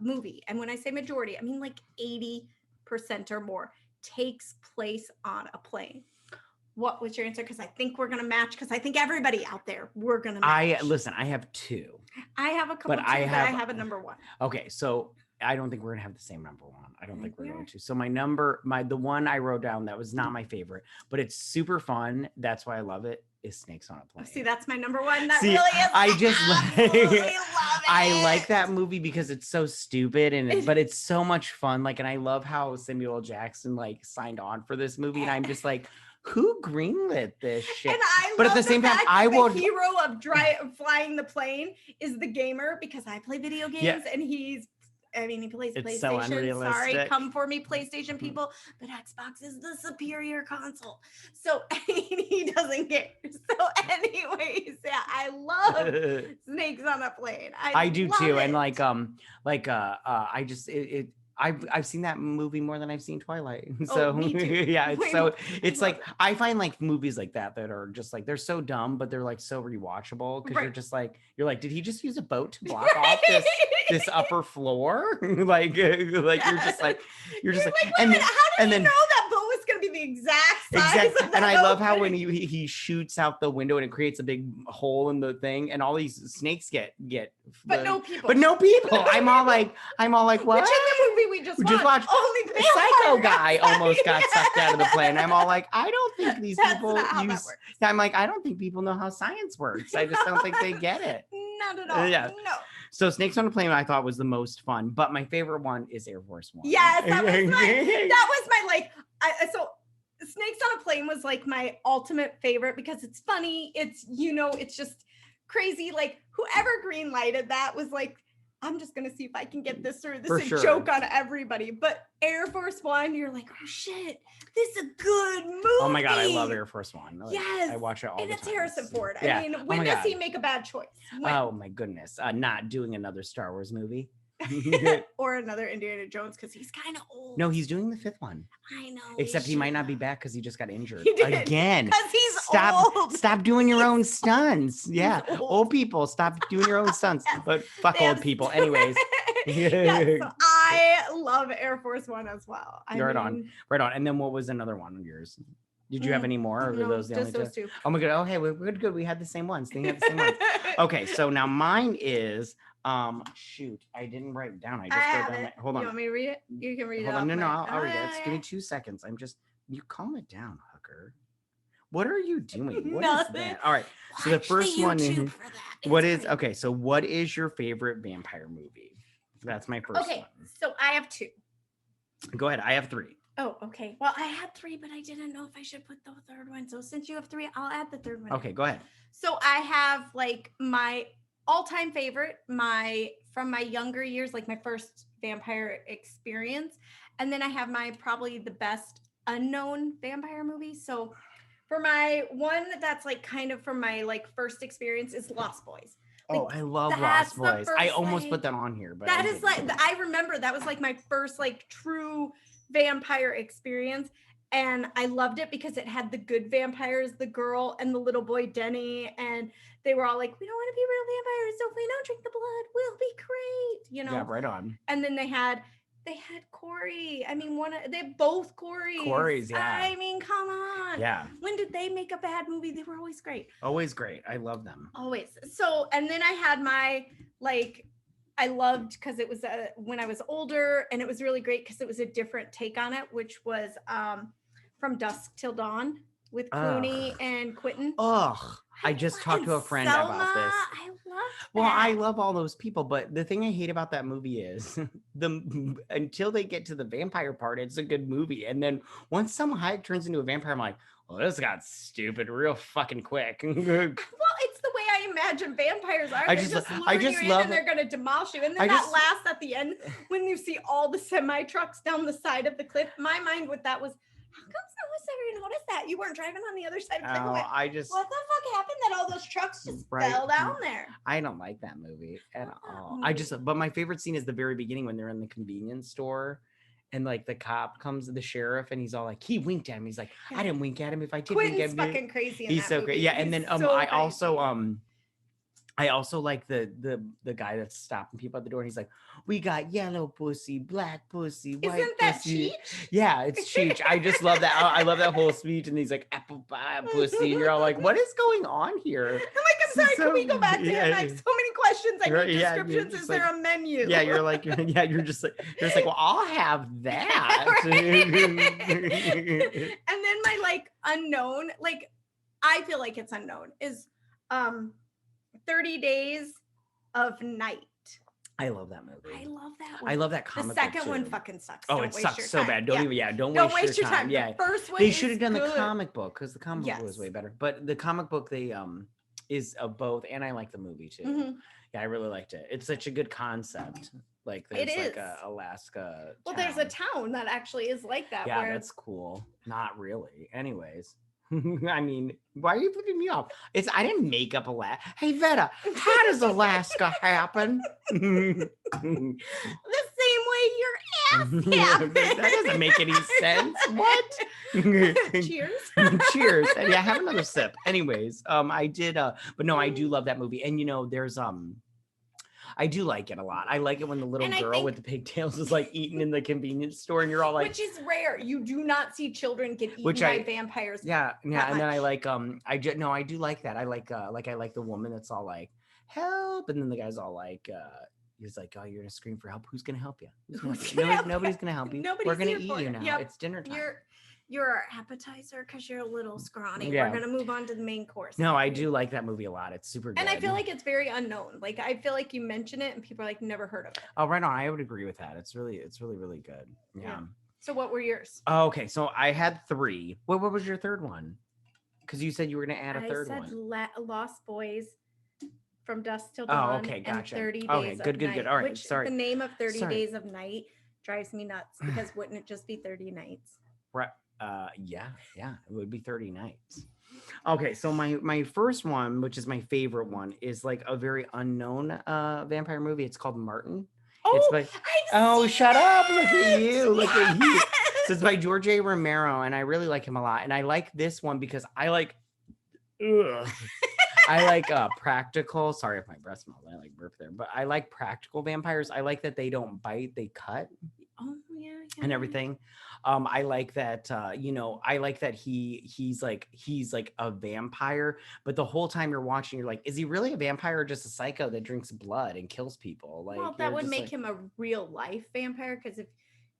movie, and when I say majority, I mean like 80% or more, takes place on a plane? What was your answer? Because I think we're gonna match. Because I think everybody out there, we're gonna match. I have 2. I have a couple, but I have a number 1. Okay, so I don't think we're gonna have the same number 1. I don't think we're going to. So the one I wrote down that was not my favorite, but it's super fun. That's why I love it. is Snakes on a Plane. See, that's my number one. That See, really is. I just absolutely love it. I like that movie because it's so stupid but it's so much fun. Like, and I love how Samuel L. Jackson like signed on for this movie, and I'm just like, who greenlit this shit? And I but love at the same time, I the will. hero of flying the plane is the gamer, because I play video games and he plays It's PlayStation. so unrealistic. Sorry, come for me, PlayStation people, but Xbox is the superior console. So he doesn't care. So anyways, yeah, I love Snakes on a Plane. I do too. It. And I just I've seen that movie more than I've seen Twilight. So me too. Yeah, it's like I find like movies like that are just like, they're so dumb, but they're like so rewatchable, because you're like, did he just use a boat to block off this upper floor? like you're just like, and then how did you know that boat was going to be the exact size? And I love how when he shoots out the window and it creates a big hole in the thing, and all these snakes get no people. I'm all like what? Which in the movie we just watched, only the psycho guy almost got sucked out of the plane. I'm all like, I don't think these people use. I'm like, I don't think people know how science works. I just don't think they get it. Not at all. Yeah. No. So Snakes on a Plane I thought was the most fun, but my favorite one is Air Force One. Yes, that was my like. So Snakes on a Plane was like my ultimate favorite because it's funny. It's it's just crazy. Like whoever green lighted that was like, I'm just gonna see if I can get this through. This is a joke on everybody. But Air Force One, you're like, oh shit, this is a good movie. Oh my god, I love Air Force One. Like, yes, I watch it all the time. And it's Harrison Ford. Yeah. I mean, when does he make a bad choice? When? Oh my goodness, not doing another Star Wars movie. Or another Indiana Jones, because he's kind of old. No, he's doing the 5th one. I know. Except he might not be back because he just got injured again. Because he's old. Stop doing your own stunts. Yeah, old people, stop doing your own stunts. But fuck old people, anyways. So I love Air Force One as well. Right on. And then what was another one of yours? Did you have any more? Or were those the only those two? Oh my god. Oh hey, we're good. We had the same ones. Okay, so now mine is. Shoot, I didn't write it down. I just wrote down. Hold on. You want me to read it? You can read it. Hold on. No, I'll read it. Give me 2 seconds. You calm it down, hooker. What are you doing? What is that? All right. So the first one is okay. So what is your favorite vampire movie? That's my first one. Okay, so I have 2. Go ahead. I have 3. Oh, okay. Well, I had 3, but I didn't know if I should put the third one. So since you have 3, I'll add the third one. Okay, go ahead. So I have like my all-time favorite, from my younger years, like my first vampire experience. And then I have probably the best unknown vampire movie. So for my one that's like kind of from my like first experience is Lost Boys. Like, I love Lost Boys. I almost put that on here, but that is like, I remember that was like my first like true vampire experience. And I loved it because it had the good vampires, the girl and the little boy Denny, and they were all like, we don't want to be real vampires, so if we don't drink the blood, we'll be great, Yeah, right on. And then they had Corey. I mean, they have both Corey's, yeah. I mean, come on. Yeah. When did they make a bad movie? They were always great. Always great. I love them. Always. So, and then I had my like, I loved because it was when I was older, and it was really great because it was a different take on it, which was From Dusk Till Dawn with Clooney and Quentin. I just talked to a friend about this. I love that. Well, I love all those people, but the thing I hate about that movie is until they get to the vampire part, it's a good movie. And then once some hike turns into a vampire, I'm like, well, this got stupid real fucking quick. Well, it's the way I imagine vampires are. I just love and they're going to demolish you. And then last at the end, when you see all the semi trucks down the side of the cliff, my mind with that was, how come no one's ever noticed that? You weren't driving on the other side of the cliff. What the fuck happened that all those trucks just fell down there? I don't like that movie at all. But my favorite scene is the very beginning when they're in the convenience store. And like the cop comes, the sheriff, and he's all like, he winked at him. He's like, I didn't wink at him. If I did wink at him, fucking crazy. He's so great. Yeah, and then I also like the guy that's stopping people at the door, and he's like, we got yellow pussy, black pussy, white Isn't that pussy. Cheech? Yeah, it's Cheech. I just love that. I love that whole speech, and he's like, apple pie pussy, and you're all like, what is going on here? I'm like, I'm sorry, can we go back to him? I have so many questions. I need descriptions. Is there a menu? Yeah, you're just like, well, I'll have that. And then my like unknown, like I feel like it's unknown, is 30 Days of Night. I love that movie. I love that one. I love that comic The second book one too. fucking sucks. Oh, Don't it waste sucks your so time. bad. Don't even, don't waste your time. Yeah. The first one They should have done good. the comic book because the comic book was Yes. way better. But the comic book they is of both, and I like the movie too. Mhm. Yeah, I really liked it. It's such a good concept. Like there's It like is. a Alaska. Well, town. there's a town that actually is like that. Yeah, where that's cool. Not really. Anyways. I mean, why are you flipping me off? I didn't make up Alaska. Hey, Vetta, how does Alaska happen? the same way your ass happened. That doesn't make any sense. What? Cheers. Cheers. And yeah, have another sip. Anyways, I did but no, I do love that movie. And there's I do like it a lot. I like it when the little girl with the pigtails is like eating in the convenience store and you're all like, which is rare. You do not see children get eaten by vampires. Yeah. And then I like I do like that. I like the woman that's all like, help, and then the guy's all like he's like, oh, you're gonna scream for help. Who's gonna help you? Nobody's gonna help you. We're gonna eat you now. Yep. It's dinner time. You're our appetizer because you're a little scrawny. Yeah. We're gonna move on to the main course. No, I do like that movie a lot. It's super good. And I feel like it's very unknown. Like I feel like you mention it and people are like never heard of it. Oh, right on. I would agree with that. It's really good. Yeah. So what were yours? Oh, okay. So I had 3. What was your third one? Because you said you were gonna add a third one. I said Lost Boys, From Dusk Till Dawn. Oh, okay, gotcha. And 30 Days okay, good. of Night, All right, which sorry. The name of 30 Days of Night drives me nuts because wouldn't it just be 30 nights? Right. Yeah, it would be 30 nights. Okay, so my first one, which is my favorite one, is like a very unknown vampire movie. It's called Martin. Oh, shut up! Look at you! Look at you! So it's by George A. Romero, and I really like him a lot. And I like this one because I like. I like practical. Sorry if my breath smells. I like burp there, but I like practical vampires. I like that they don't bite; they cut. Oh yeah. And everything. I like that. I like that he's like a vampire, but the whole time you're watching, you're like, is he really a vampire or just a psycho that drinks blood and kills people? Like, well, that would make him a real life vampire because if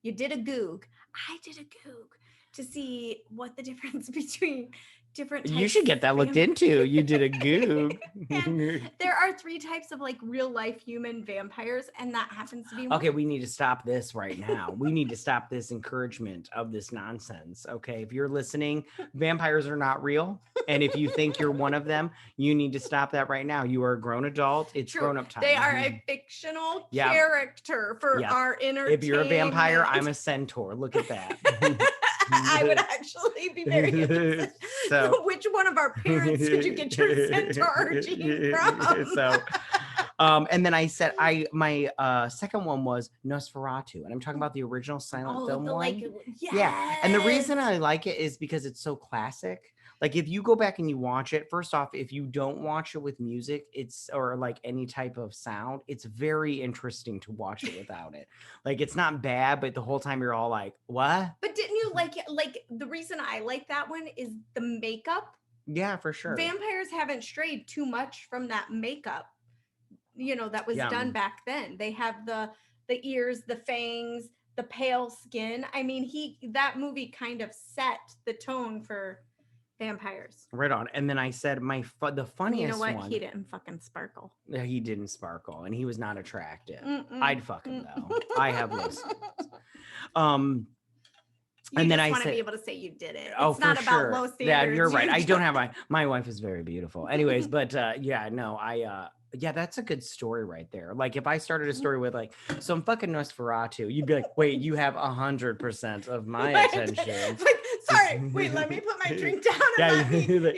you did a goog, I did a goog to see what the difference between different types. You should get that looked into. You did a goog. There are 3 types of like real life human vampires, and that happens to be one. Okay, we need to stop this right now. We need to stop this encouragement of this nonsense. Okay, if you're listening, vampires are not real, and if you think you're one of them, you need to stop that right now. You are a grown adult. It's grown up time. They are a fictional character for our entertainment. If you're a vampire, I'm a centaur. Look at that. I would actually be very interested. So, which one of our parents did you get your centaur gene from? And then I said my second one was Nosferatu, and I'm talking about the original silent film one. Yeah, and the reason I like it is because it's so classic. Like if you go back and you watch it, first off, if you don't watch it with music, or like any type of sound, it's very interesting to watch it without it. Like it's not bad, but the whole time you're all like, what? But didn't you like it? Like the reason I like that one is the makeup. Yeah, for sure. Vampires haven't strayed too much from that makeup, that was done back then. They have the ears, the fangs, the pale skin. I mean, that movie kind of set the tone for vampires. Right on. And then I said the funniest you know what? one. He didn't fucking sparkle. He didn't sparkle, and he was not attractive. I'd fuck him though. I have those. And then I want to be able to say you did it. Oh, it's not for about sure. low standards. Yeah, you're right. I don't have my wife is very beautiful. Anyways, but yeah, that's a good story right there. Like if I started a story with like some fucking Nosferatu, you'd be like, wait, you have 100% of my attention. Like, sorry, wait, let me put my drink down. And is there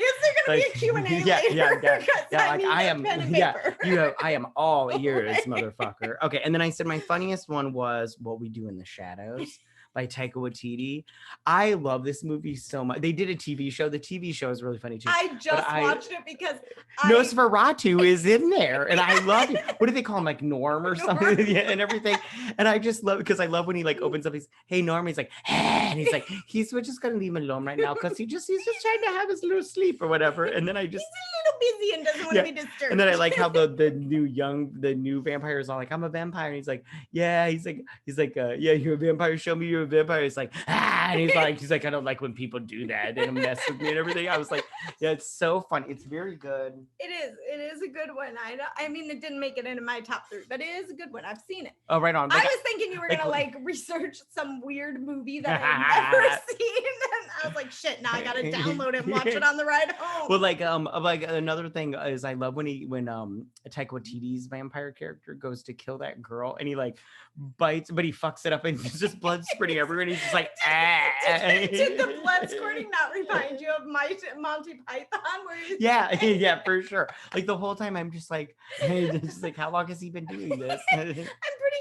gonna be a Q&A later? Yeah. Like I am. Yeah, I am all ears, motherfucker. Okay, and then I said my funniest one was What We Do in the Shadows by Taika Waititi. I love this movie so much. They did a TV show. The TV show is really funny too. I just watched it because Nosferatu is in there, and I love it. What do they call him, like Norm or something? Yeah, and everything. And I just love because I love when he like opens up. He's, hey Norm. He's like, and he's like, we're just gonna leave him alone right now because he's just trying to have his little sleep or whatever. And then I just he's a little busy and doesn't want to be disturbed. And then I like how the new vampire is all like, I'm a vampire. And he's like, yeah, you're a vampire. Show me you're a vampire. He's like, and he's like, I don't like when people do that. They don't mess with me and everything. I was like, yeah, it's so fun. It's very good. It is a good one. I mean, it didn't make it into my top 3, but it is a good one. I've seen it. Oh, right on. I was thinking you were gonna research some weird movie that I've never seen, and I was like, shit. Now I gotta download it and watch it on the ride home. Well, like another thing is I love when Taika Waititi's vampire character goes to kill that girl and he like bites, but he fucks it up and it's just blood spurting everywhere. And he's just like, Did the blood squirting not remind you of Monty Python? Yeah, for sure. Like the whole time I'm just like, how long has he been doing this? I'm pretty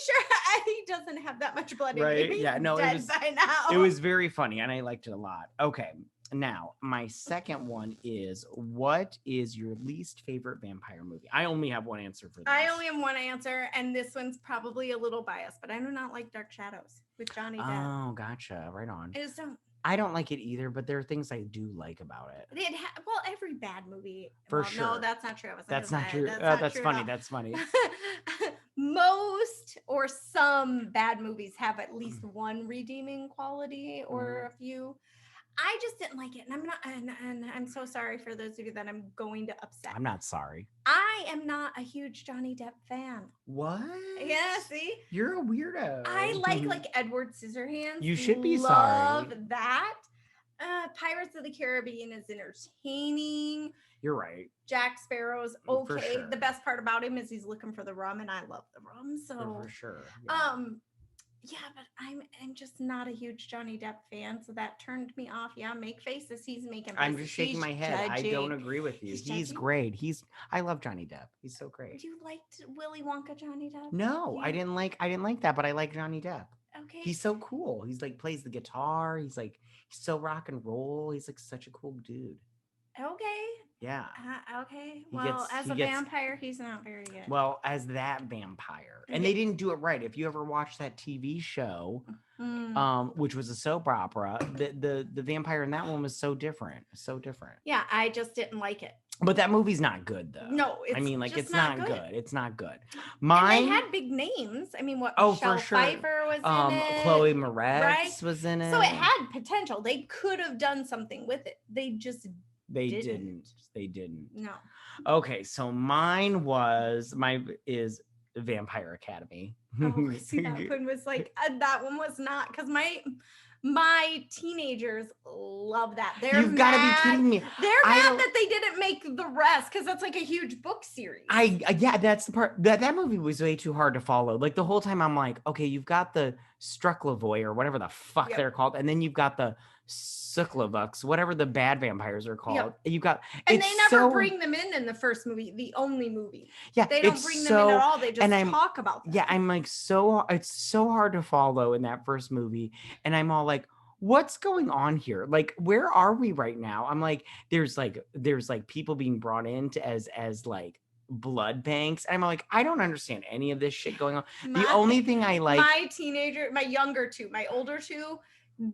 sure he doesn't have that much blood in him. He's dead by now. It was very funny and I liked it a lot. Okay. Now, my second one is, what is your least favorite vampire movie? I only have one answer for this. I only have one answer, and this one's probably a little biased, but I do not like Dark Shadows with Johnny Depp. Oh, gotcha. Right on. I just don't. I don't like it either, but there are things I do like about it. Well, every bad movie. Sure. No, that's not true. That's not true. That's funny. That's funny. Most or some bad movies have at least one redeeming quality or a few. I just didn't like it, and I'm not, and I'm so sorry for those of you that I'm going to upset. I'm not sorry. I am not a huge Johnny Depp fan. What? Yeah, see? You're a weirdo. I like Edward Scissorhands. You should be Love sorry. that. Pirates of the Caribbean is entertaining. You're right. Jack Sparrow's okay. Sure. The best part about him is he's looking for the rum, and I love the rum. So for sure. Yeah. Yeah, but I'm just not a huge Johnny Depp fan, so that turned me off. Yeah, make faces. He's making faces. I'm just shaking my head. Judging. I don't agree with you. He's great. I love Johnny Depp. He's so great. You liked Willy Wonka Johnny Depp? No, I didn't like that, but I like Johnny Depp. Okay. He's so cool. He's like plays the guitar. He's so rock and roll. He's like such a cool dude. Okay. Yeah. Okay. Well, as a vampire, he's not very good. Well, as that vampire. And they didn't do it right. If you ever watched that TV show, which was a soap opera, the vampire in that one was so different. So different. Yeah, I just didn't like it. But that movie's not good though. No, it's not good. It's not good. Mine. And they had big names. I mean, Michelle for sure. Pfeiffer was in it. Chloe Moretz was in it. So it had potential. They could have done something with it. They just didn't. They didn't. No. Okay, so mine is Vampire Academy. Oh, see, that one was that one was not, because my teenagers love that. You've got to be kidding me. They're mad that they didn't make the rest, because that's like a huge book series. Yeah, that's the part that movie was way too hard to follow. Like the whole time I'm like, okay, you've got the Strucklavoy or whatever the fuck they're called, and then you've got the Sucklevucks, whatever the bad vampires are called. Yep. You got, and they never bring them in the first movie, the only movie. Yeah, they don't bring them in at all. They just talk about them. Yeah, I'm like it's so hard to follow in that first movie, and I'm all like, what's going on here? Like, where are we right now? I'm like, there's people being brought in as blood banks. I'm like, I don't understand any of this shit going on. The only thing I like, my younger two, my older two,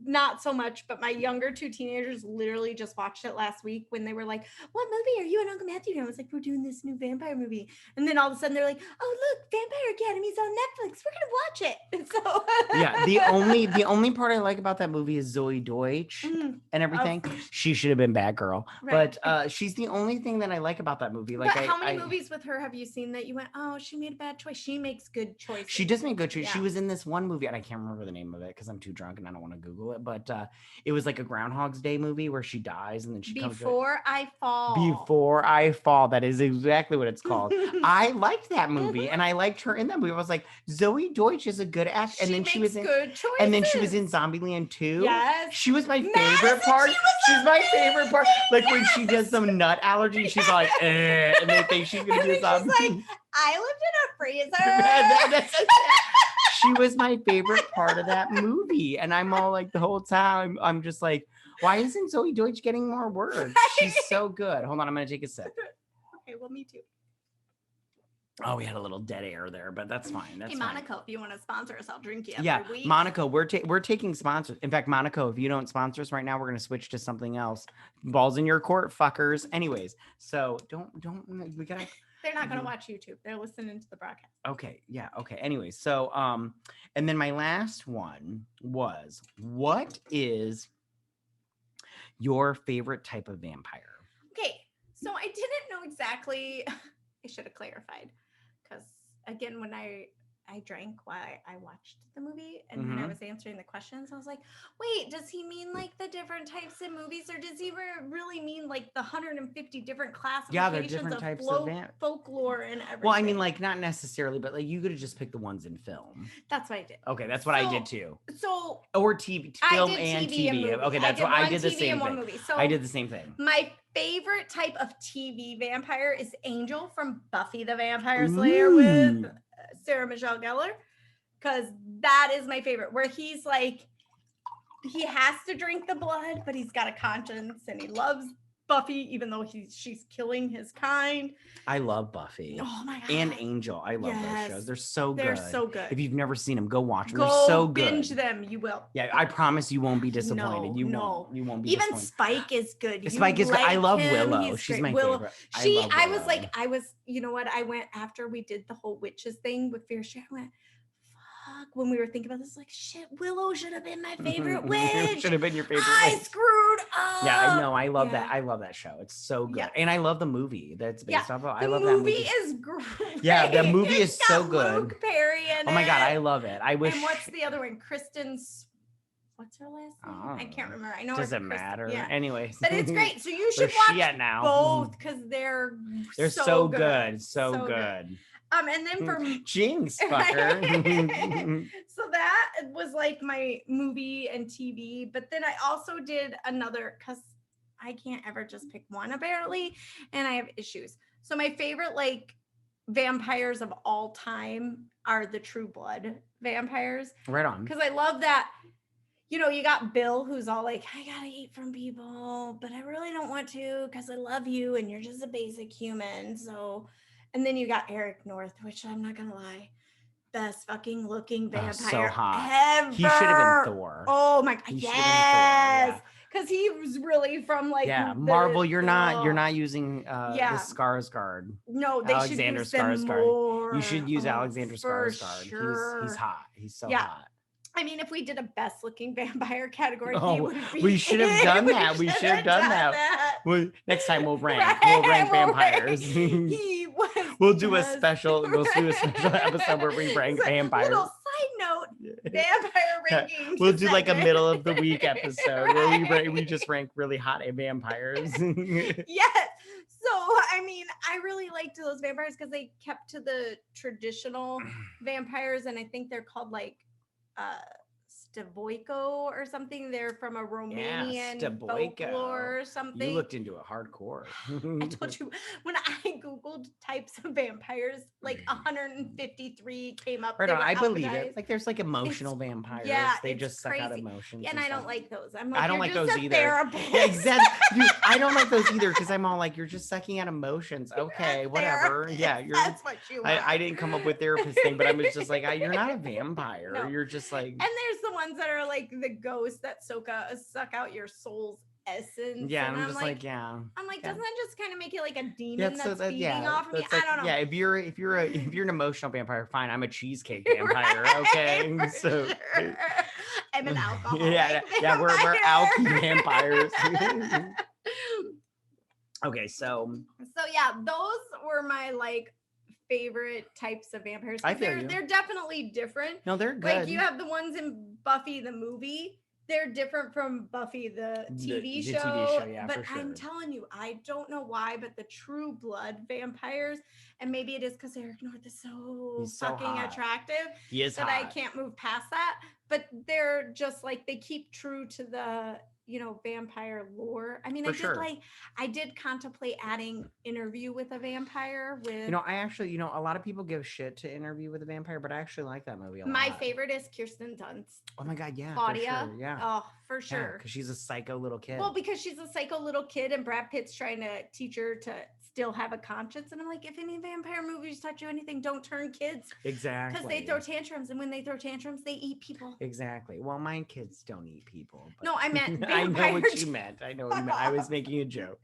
not so much, but my younger two teenagers literally just watched it last week when they were like, what movie are you and Uncle Matthew doing? I was like, we're doing this new vampire movie. And then all of a sudden they're like, oh, look, Vampire Academy's on Netflix. We're going to watch it. And so yeah, the only part I like about that movie is Zoe Deutsch and everything. She should have been Batgirl. Right. But she's the only thing that I like about that movie. Like, but how many movies with her have you seen that you went, oh, she made a bad choice? She makes good choices. She does make good choices. Yeah. She was in this one movie, and I can't remember the name of it because I'm too drunk and I don't want to Google it, but it was like a Groundhog's Day movie where she dies and then she comes Before I Fall. That is exactly what it's called. I liked that movie and I liked her in that movie. I was like, Zoe Deutsch is a good actor. And then she was in good choices. And then she was in Zombieland 2. Yes. She was my favorite part. She's my favorite part. Like when she does some nut allergy, she's like, and they think she's gonna be a zombie. She's like, I lived in a freezer. She was my favorite part of that movie. And I'm all like, the whole time, I'm just like, why isn't Zoe Deutsch getting more words? She's so good. Hold on, I'm going to take a sip. Okay, well, me too. Oh, we had a little dead air there, but that's fine. That's fine. Monaco, if you want to sponsor us, I'll drink you every week. Monaco, we're taking sponsors. In fact, Monaco, if you don't sponsor us right now, we're going to switch to something else. Balls in your court, fuckers. Anyways, so don't, we got to... They're not gonna watch YouTube. They're listening to the broadcast. Okay, yeah, okay. Anyway, so and then my last one was, what is your favorite type of vampire? Okay, so I didn't know exactly. I should have clarified, because again, when I drank while I watched the movie, and when I was answering the questions, I was like, wait, does he mean like the different types of movies, or does he really mean like the 150 different classifications different of types of folklore and everything? Well, I mean, like, not necessarily, but like, you could have just picked the ones in film. That's what I did. Okay, that's what I did too. So or TV, film and TV. Okay, that's what I did. The same thing. Movie. So I did the same thing. My favorite type of TV vampire is Angel from Buffy the Vampire Slayer with Sarah Michelle Gellar, because that is my favorite. Where he's like, he has to drink the blood, but he's got a conscience and he loves Buffy, even though she's killing his kind. I love Buffy. Oh my god. And Angel. I love those shows. They're so good. They're so good. If you've never seen them, go watch them. They're so good. Binge them. You will. Yeah, I promise you won't be disappointed. No, you no. won't. You won't be Even disappointed. Spike is good. Spike is good. I love him. Willow. She's my favorite. I was, you know what? I went after we did the whole witches thing with Fear Street. I went, fuck, when we were thinking about this, like, shit, Willow should have been my favorite witch. Should have been your favorite I witch. screwed up. Yeah, I know. I love that. I love that show. It's so good. Yeah. And I love the movie that's based off of. I love that movie. Is great. Yeah, the movie is so good. Luke Perry in oh my god, I love it. I wish. And what's the other one? Kristen's. What's her last name? I can't remember. I know. Doesn't matter. Yeah. Anyways. But it's great. So you should watch both, because they're so good. So good. And then for Jinx, fucker. So that was like my movie and TV, but then I also did another, because I can't ever just pick one apparently, and I have issues. So my favorite like vampires of all time are the True Blood vampires. Right on. Because I love that. You know, you got Bill, who's all like, I gotta eat from people, but I really don't want to because I love you and you're just a basic human. So, and then you got Eric North, which I'm not gonna lie, best fucking looking vampire so hot. ever. He should have been Thor. Oh my god, yes. Because he was really from like Marvel. You're not using the Skarsgård. No, they Alexander should use Skarsgård. You should use Alexander Skarsgård. Sure. He's hot. He's so hot. I mean, if we did a best looking vampire category, he would be. We should have done that. We should have done that. Well, next time we'll rank. We'll rank vampires. We'll do a special. We'll do a special episode where we rank vampires. Little side note: vampire ranking. We'll do like a middle of the week episode where we just rank really hot vampires. Yes. So, I mean, I really liked those vampires because they kept to the traditional vampires, and I think they're called like Stavoyko or something. They're from a Romanian folklore or something. You looked into it hardcore. I told you, when I googled types of vampires, like 153 came up. Right on, I believe it. Like there's like emotional vampires. Yeah, they just suck out emotions. And I don't like those. I don't like those either. Yeah, exactly. Dude, I don't like those either because I'm all like, you're just sucking out emotions. Okay, whatever. Yeah, that's what you are. I didn't come up with therapist thing, but I was just like, you're not a vampire. No. You're just like. And there's the ones that are like the ghosts that suck out your soul's essence. Yeah, and I'm just like, I'm like, doesn't that just kind of make it like a demon that's feeding off of me? I don't know. Yeah, if you're an emotional vampire, fine. I'm a cheesecake vampire. Okay, so sure. I'm an alcoholic. Yeah, we're alky vampires. Okay, so yeah, those were my like favorite types of vampires. They're definitely different. No, they're good. Like you have the ones in Buffy the movie. They're different from Buffy the TV show. TV show, yeah, but I'm telling you, I don't know why, but the True Blood vampires, and maybe it is because Eric North is so fucking attractive. He is that I can't move past that. But they're just like, they keep true to the vampire lore. I mean, I did contemplate adding Interview with a Vampire with. I actually, a lot of people give shit to Interview with a Vampire, but I actually like that movie a lot. My favorite is Kirsten Dunst. Oh my god, yeah. Claudia. For sure, yeah. Oh, for sure. because she's a psycho little kid. Well, because she's a psycho little kid and Brad Pitt's trying to teach her to still have a conscience. And I'm like, if any vampire movies taught you anything, don't turn kids. Exactly. Because they throw tantrums. And when they throw tantrums, they eat people. Exactly. Well, my kids don't eat people. But... No, I meant I know what you meant. I know what you meant. I was making a joke.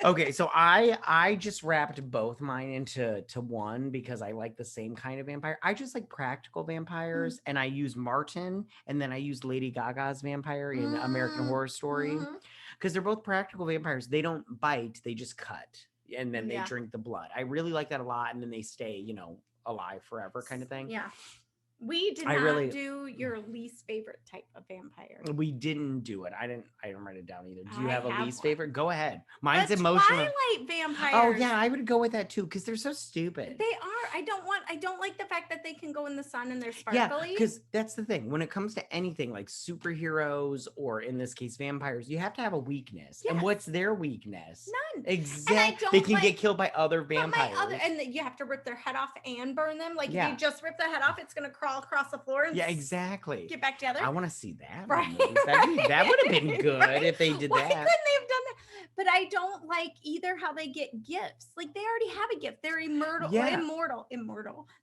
Okay, so I just wrapped both mine into one because I like the same kind of vampire. I just like practical vampires, and I use Martin, and then I use Lady Gaga's vampire in American Horror Story because they're both practical vampires. They don't bite; they just cut, and then they drink the blood. I really like that a lot, and then they stay, alive forever, kind of thing. Yeah. We did not do your least favorite type of vampire. We didn't do it. I didn't write it down either. Do you have a least favorite? Go ahead. Mine's the emotional. Twilight vampires. Oh yeah, I would go with that too because they're so stupid. They are. I don't like the fact that they can go in the sun and they're sparkly. Yeah, because that's the thing. When it comes to anything like superheroes or in this case vampires, you have to have a weakness. Yes. And what's their weakness? None. Exactly. They can get killed by other vampires. And you have to rip their head off and burn them. Like if Yeah. you just rip their head off, it's gonna crawl across the floor and exactly. get back together. I want to see that. Right. That would have been good if they did Why that. couldn't they have done that? But I don't like either how they get gifts. Like they already have a gift. They're immortal. Yeah. Immortal.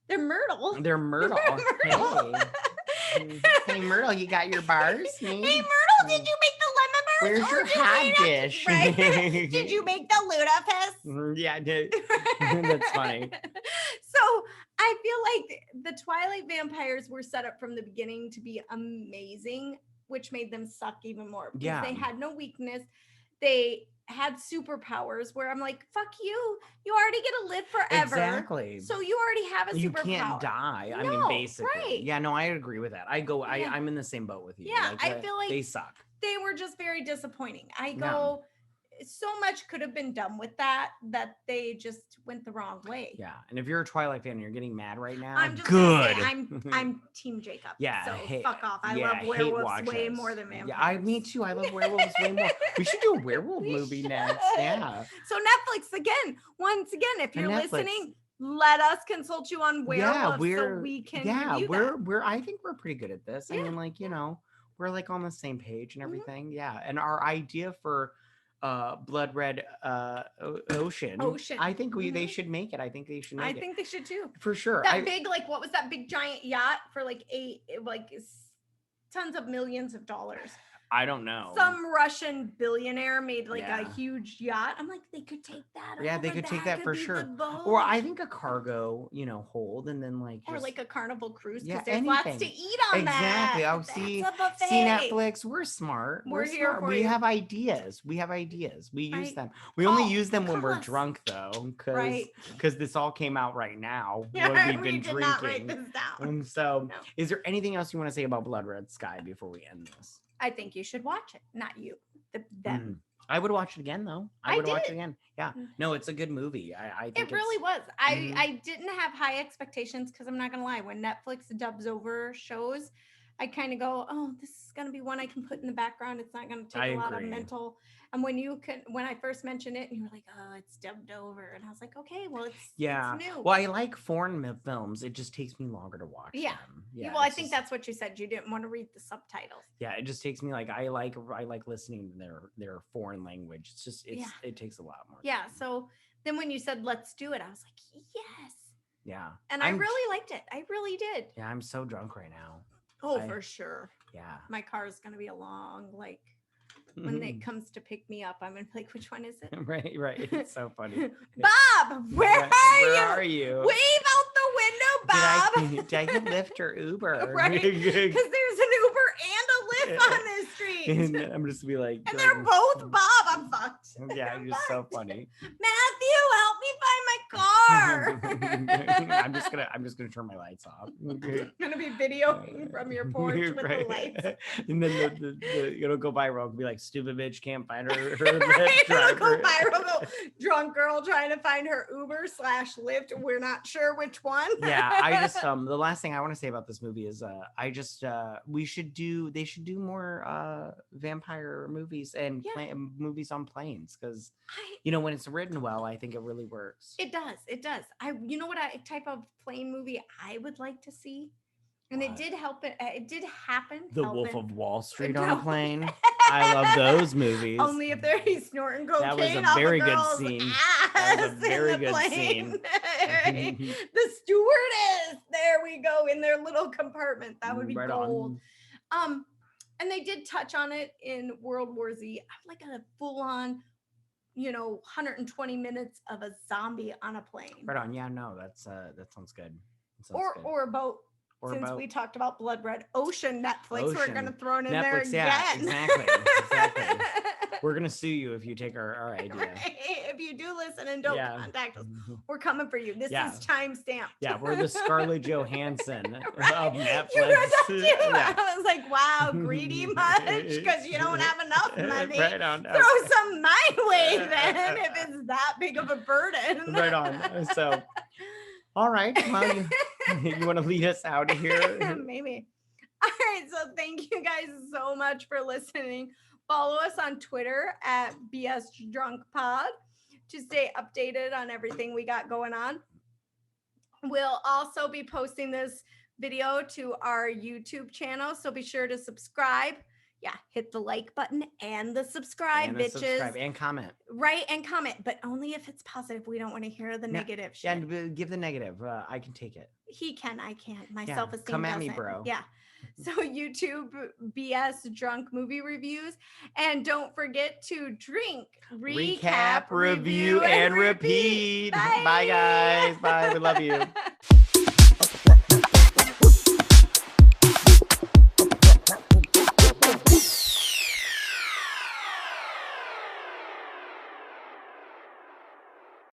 They're Myrtle. They're Myrtle. Myrtle. Hey Myrtle, you got your bars? Hey Myrtle, did you make the lemon bars? Where's your hot dish? Right? Did you make the Ludapiss? Yeah, that's funny. So I feel like the Twilight vampires were set up from the beginning to be amazing, which made them suck even more. Because Yeah. they had no weakness. They had superpowers where I'm like, fuck you. You already get to live forever. Exactly. So you already have a You superpower. can't die. I mean, No, basically. right. Yeah, no, I agree with that. Yeah. I'm in the same boat with you. Yeah, I feel like they suck. They were just very disappointing. Yeah. So much could have been done with that they just went the wrong way. Yeah, and if you're a Twilight fan and you're getting mad right now, I'm just good. gonna say, I'm Team Jacob. Yeah, so fuck off. I yeah, love hate werewolves way watches. more than vampires. Yeah, me too. I love werewolves way more. We should do a werewolf movie should. next. Yeah. So Netflix once again, if you're Netflix. listening, let us consult you on werewolves so we can review that. I think we're pretty good at this. I mean, like, we're like on the same page and everything. Yeah. And our idea for Blood Red Ocean. I think they should make it. I think they should make it. I think they should too. For sure. Big, like, what was that big giant yacht for like tons of millions of dollars? I don't know. Some Russian billionaire made like Yeah. a huge yacht. I'm like, they could take that. Yeah, they over. could take that could for be sure. the boat. Or I think a cargo, hold, and then like Or just- like a carnival cruise Yeah, because there's lots to anything. eat on that. Exactly. Oh, That's see a buffet. Netflix. We're smart. We're here smart. for We you. have ideas. We use Right. them. We only Oh, use them when call we're us. drunk, though, because Right. this all came out right now. Yeah, what we've we been did not write drinking. this down. And so, No. is there anything else you want to say about Blood Red Sky before we end this? I think you should watch it, not you. Them. I would watch it again, though. I would watch it did. again. Yeah. No, it's a good movie. I think It really was. Mhm. I didn't have high expectations because I'm not gonna lie. When Netflix dubs over shows, I kind of go, "Oh, this is gonna be one I can put in the background. It's not gonna take I a lot of agree. mental." And when I first mentioned it, and you were like, "Oh, it's dubbed over," and I was like, "Okay, well, it's new." Well, I like foreign films. It just takes me longer to watch Yeah. them. Well, I it's think just- that's what you said. You didn't want to read the subtitles. Yeah, it just takes me like I like listening to their foreign language. It's just it takes a lot more. Yeah. time. So then when you said let's do it, I was like, yes. Yeah. And I really liked it. I really did. Yeah, I'm so drunk right now. Oh, for sure. Yeah. My car is gonna be a long, like when it comes to pick me up, I'm gonna be like, which one is it? right. It's so funny. Bob, where Where are you? Wave out the window, Bob. Did I get Lyft or Uber? Right. Because there's an Uber and a Lyft on this street. And I'm just be like, And they're both Bob. I'm fucked. Yeah, I'm you're so fucked. funny. Matthew, help me find my car. I'm just gonna turn my lights off. Gonna be videoing from your porch with the Right. lights. And then the it'll go viral. It'll be like, stupid bitch can't find her Right, Lyft it'll go driver. viral. Go, drunk girl trying to find her Uber/Lyft. We're not sure which one. Yeah, I just the last thing I want to say about this movie is they should do more vampire movies and movies on planes because when it's written well, I think it really works. It does. You know what type of plane movie I would like to see? And it did help it did happen. The Wolf of Wall Street on No. a plane. I love those movies. Only if they're snorting cocaine That was a off very a good girl's scene. ass That was a very in the good plane. scene. The stewardess. There we go, in their little compartment. That would be Right gold. on. And they did touch on it in World War Z, like a full-on, 120 minutes of a zombie on a plane. Right on. Yeah, no, that sounds good. That sounds good. Or a boat. Since we talked about Blood Red Ocean, Netflix, we're going to throw it in there again. Yeah, exactly. We're going to sue you if you take our idea. Right. If you do listen and don't contact us, we're coming for you. This is time stamped. Yeah, we're the Scarlett Johansson right. of Netflix. You heard that too? Yeah. I was like, wow, greedy much? Because you don't have enough money. Right on. Throw some my way then, if it's that big of a burden. Right on. So, all right. Well, you want to lead us out of here? Maybe. All right. So thank you guys so much for listening. Follow us on Twitter at BS Drunk Pod to stay updated on everything we got going on. We'll also be posting this video to our YouTube channel, so be sure to subscribe. Yeah, hit the like button and the subscribe, bitches. Subscribe and comment. Right, and comment, but only if it's positive. We don't want to hear the negative shit. And give the negative. I can take it. He can, I can't. My self-esteem come at doesn't. me, bro. Yeah. So YouTube BS Drunk Movie Reviews. And don't forget to drink, recap, review, and repeat. Bye, guys. Bye. We love you.